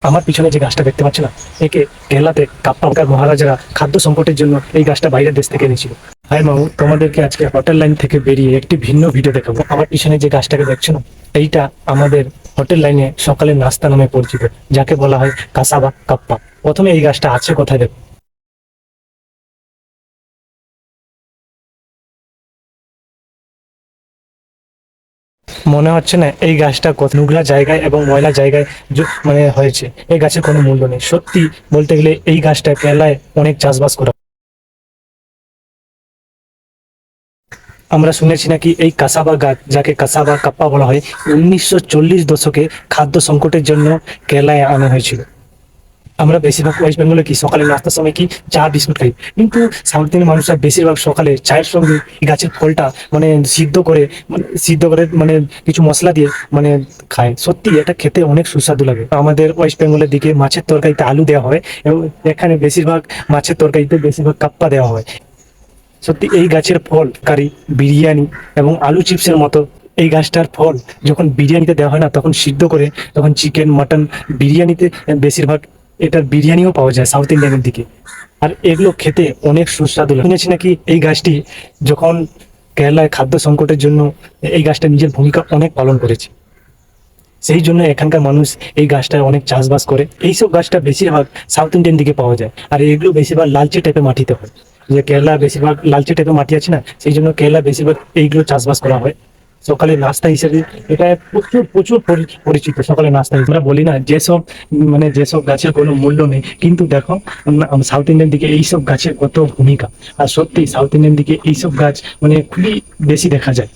আমার পিছনে যে গাছটা দেখতে পাচ্ছ না, একে কেরালাতে কাপ্পাকার মহারাজারা খাদ্য সংকটের জন্য এই গাছটা বাইরের দেশ থেকে এনেছিল। হাই মামু, তোমাদেরকে আজকে হোটেল লাইন থেকে বেরিয়ে একটি ভিন্ন ভিডিও দেখাবো। আমার পিছনে যে গাছটাকে দেখছো না, এইটা আমাদের হোটেল লাইনে সকালের নাস্তা নামে পরিচিত, যাকে বলা হয় কাসাবা কাপ্পা। প্রথমে এই গাছটা আছে কোথায় দেখো। মনে হচ্ছে না এই গাছটা কত নোংরা জায়গায় এবং ময়লা জায়গায় মানে হয়েছে। এই গাছের কোনো মূল্য নেই। সত্যি বলতে গেলে এই গাছটা কেরালায় অনেক চাষবাস করা। আমরা শুনেছি নাকি এই কাসাবা গাছ, যাকে কাসাবা কাপ্পা বলা হয়, 1940 দশকে খাদ্য সংকটের জন্য কেরালায় আনা হয়েছিল। আমরা বেশিরভাগ ওয়েস্ট বেঙ্গলে কি সকালে নাস্তার সময় কি চা বিস্কুট খাই, কিন্তু সাউথ ইন্ডিয়ান মানুষরা বেশিরভাগ সকালে চায়ের সঙ্গে এই গাছের ফলটা মানে সিদ্ধ করে মানে কিছু মশলা দিয়ে মানে খায়। সত্যি এটা খেতে অনেক সুস্বাদু লাগে। আমাদের ওয়েস্ট বেঙ্গলের দিকে মাছের তরকারিতে আলু দেওয়া হয় এবং এখানে বেশিরভাগ মাছের তরকারিতে বেশিরভাগ কাপ্পা দেওয়া হয়। সত্যি এই গাছের ফল কারি, বিরিয়ানি এবং আলু চিপসের মতো। এই গাছটার ফল যখন বিরিয়ানিতে দেওয়া হয় না, তখন সিদ্ধ করে তখন চিকেন মাটন বিরিয়ানিতে বেশিরভাগ এটার বিরিয়ানিও পাওয়া যায় সাউথ ইন্ডিয়ানের দিকে। আর এগুলো খেতে অনেক সুস্বাদু লাগে। শুনেছি নাকি এই গাছটি যখন কেরালায় খাদ্য সংকটের জন্য এই গাছটা নিজের ভূমিকা অনেক পালন করেছে। সেই জন্য এখানকার মানুষ এই গাছটার অনেক চাষবাস করে। এইসব গাছটা বেশিরভাগ সাউথ ইন্ডিয়ান দিকে পাওয়া যায়, আর এগুলো বেশিরভাগ লালচে টাইপের মাটিতে হয়। যে কেরালা বেশিরভাগ লালচে টাইপের মাটি আছে না, সেই জন্য কেরালা বেশিরভাগ এইগুলো চাষবাস করা হয় সকালে নাস্তা হিসেবে। এটা প্রচুর প্রচুর পরিচিত সকালে নাস্তা হিসেবে। আমরা বলি না যেসব গাছের কোনো মূল্য নেই, কিন্তু দেখো সাউথ ইন্ডিয়ান দিকে এইসব গাছের কত ভূমিকা। আর সত্যি সাউথ ইন্ডিয়ান দিকে এইসব গাছ মানে খুবই বেশি দেখা যায়।